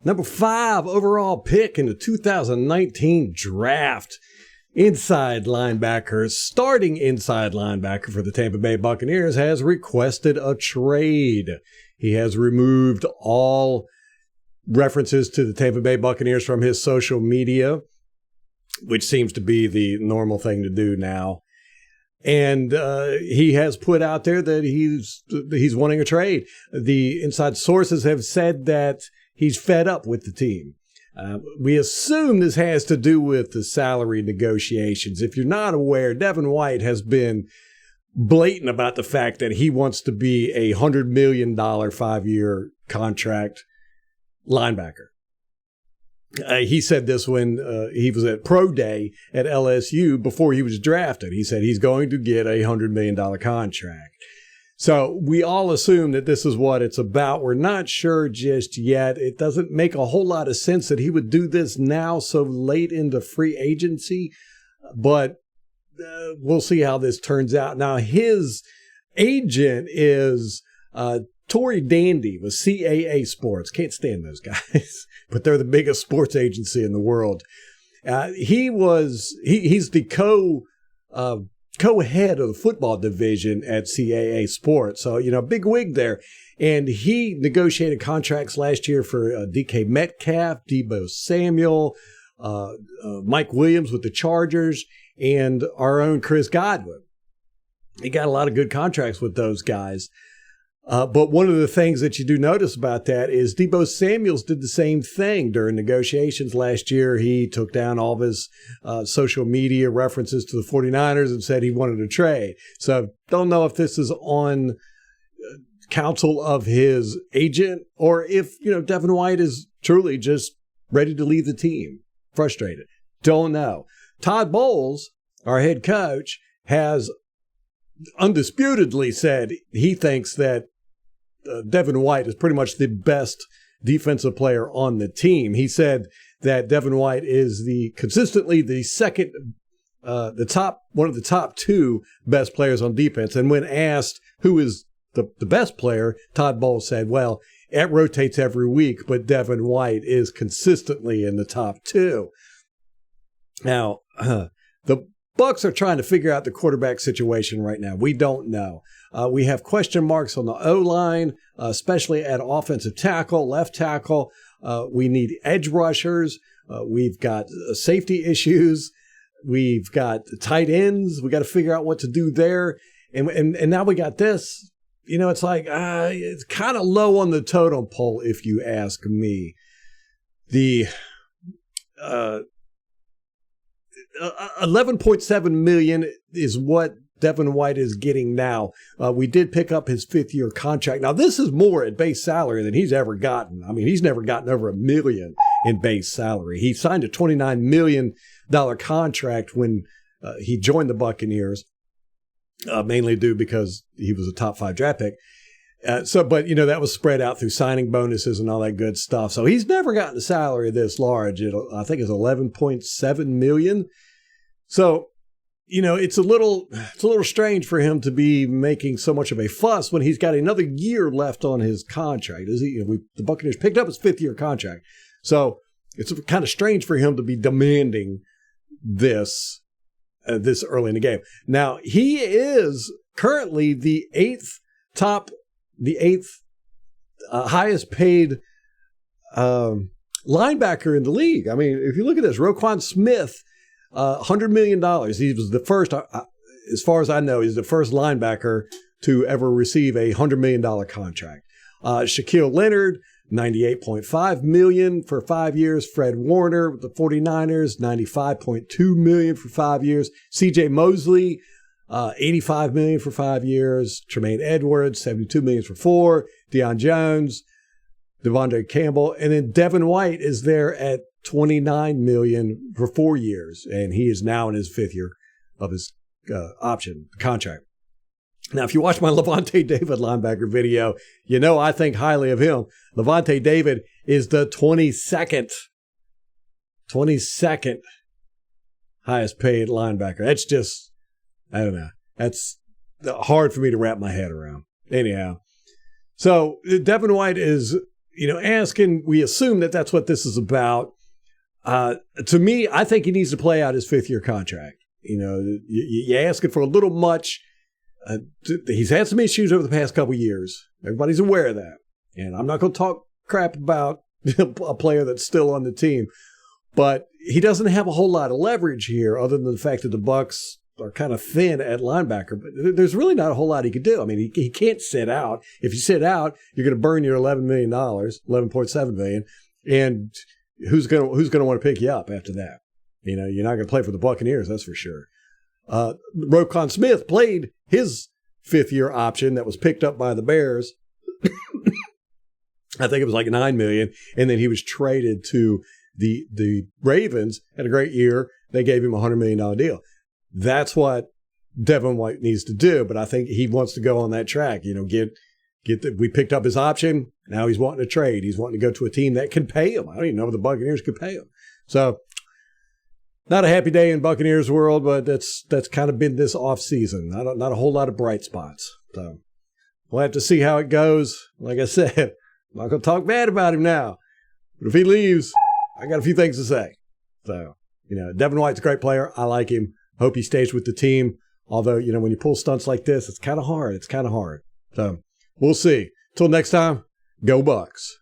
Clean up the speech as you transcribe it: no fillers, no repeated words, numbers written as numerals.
Number 5 overall pick in the 2019 draft. Starting inside linebacker for the Tampa Bay Buccaneers has requested a trade. He has removed all references to the Tampa Bay Buccaneers from his social media, which seems to be the normal thing to do now. And he has put out there that he's wanting a trade. The inside sources have said that he's fed up with the team. We assume this has to do with the salary negotiations. If you're not aware, Devin White has been blatant about the fact that he wants to be a $100 million 5-year contract linebacker. He said this when he was at Pro Day at LSU before he was drafted. He said he's going to get a $100 million contract. So we all assume that this is what it's about. We're not sure just yet. It doesn't make a whole lot of sense that he would do this now so late into free agency, but we'll see how this turns out. Now, his agent is Tory Dandy with CAA Sports. Can't stand those guys, but they're the biggest sports agency in the world. He's the co-head of the football division at CAA Sports. So, big wig there. And he negotiated contracts last year for DK Metcalf, Deebo Samuel, Mike Williams with the Chargers, and our own Chris Godwin. He got a lot of good contracts with those guys. But one of the things that you do notice about that is Deebo Samuels did the same thing during negotiations last year. He took down all of his social media references to the 49ers and said he wanted a trade. So don't know if this is on counsel of his agent or if, Devin White is truly just ready to leave the team, frustrated. Don't know. Todd Bowles, our head coach, has undisputedly said he thinks that Devin White is pretty much the best defensive player on the team. He said that Devin White is consistently the second, one of the top 2 best players on defense. And when asked who is the best player, Todd Bowles said, well, it rotates every week, but Devin White is consistently in the top 2. Now, the Bucs are trying to figure out the quarterback situation right now. We don't know. We have question marks on the O-line, especially at offensive tackle, left tackle. We need edge rushers. We've got safety issues. We've got tight ends. We got to figure out what to do there. And now we got this. It's like it's kind of low on the totem pole, if you ask me. The 11.7 million is what Devin White is getting now. We did pick up his 5th-year contract. Now, this is more at base salary than he's ever gotten. I mean, he's never gotten over $1 million in base salary. He signed a $29 million contract when he joined the Buccaneers, mainly due because he was a top 5 draft pick. But that was spread out through signing bonuses and all that good stuff. So he's never gotten a salary this large. I think it's 11.7 million. So, it's a little strange for him to be making so much of a fuss when he's got another year left on his contract. The Buccaneers picked up his 5th-year contract. So it's kind of strange for him to be demanding this early in the game. Now, he is currently the 8th highest paid linebacker in the league. I mean, if you look at this, Roquan Smith, $100 million. He was the first, as far as I know, he's the first linebacker to ever receive a $100 million contract. Shaquille Leonard, $98.5 million for 5 years. Fred Warner with the 49ers, $95.2 million for 5 years. CJ Mosley, $85 million for 5 years. Tremaine Edwards, $72 million for 4. Deion Jones, Devondre Campbell, and then Devin White is there at $29 million for 4 years, and he is now in his 5th year of his option contract. Now, if you watch my Levante David linebacker video, I think highly of him. Levante David is the 22nd highest paid linebacker. That's just, I don't know. That's hard for me to wrap my head around. Anyhow, so Devin White is asking, we assume that that's what this is about. To me, I think he needs to play out his 5th-year contract. You're asking for a little much. He's had some issues over the past couple of years. Everybody's aware of that. And I'm not going to talk crap about a player that's still on the team. But he doesn't have a whole lot of leverage here other than the fact that the Bucs are kind of thin at linebacker. But there's really not a whole lot he could do. I mean, he can't sit out. If you sit out, you're going to burn your $11 million, $11.7 million. And who's going to want to pick you up after that? You're not going to play for the Buccaneers, that's for sure. Roquan Smith played his 5th-year option that was picked up by the Bears. I think it was like $9 million, and then he was traded to the Ravens. Had a great year. They gave him a $100 million deal. That's what Devin White needs to do, but I think he wants to go on that track. We picked up his option. Now he's wanting to trade. He's wanting to go to a team that can pay him. I don't even know if the Buccaneers could pay him. So, not a happy day in Buccaneers world, but that's kind of been this offseason. Not a whole lot of bright spots. So, we'll have to see how it goes. Like I said, I'm not going to talk bad about him now. But if he leaves, I got a few things to say. So, Devin White's a great player. I like him. Hope he stays with the team. Although, when you pull stunts like this, it's kind of hard. So, we'll see. Till next time, go Bucs.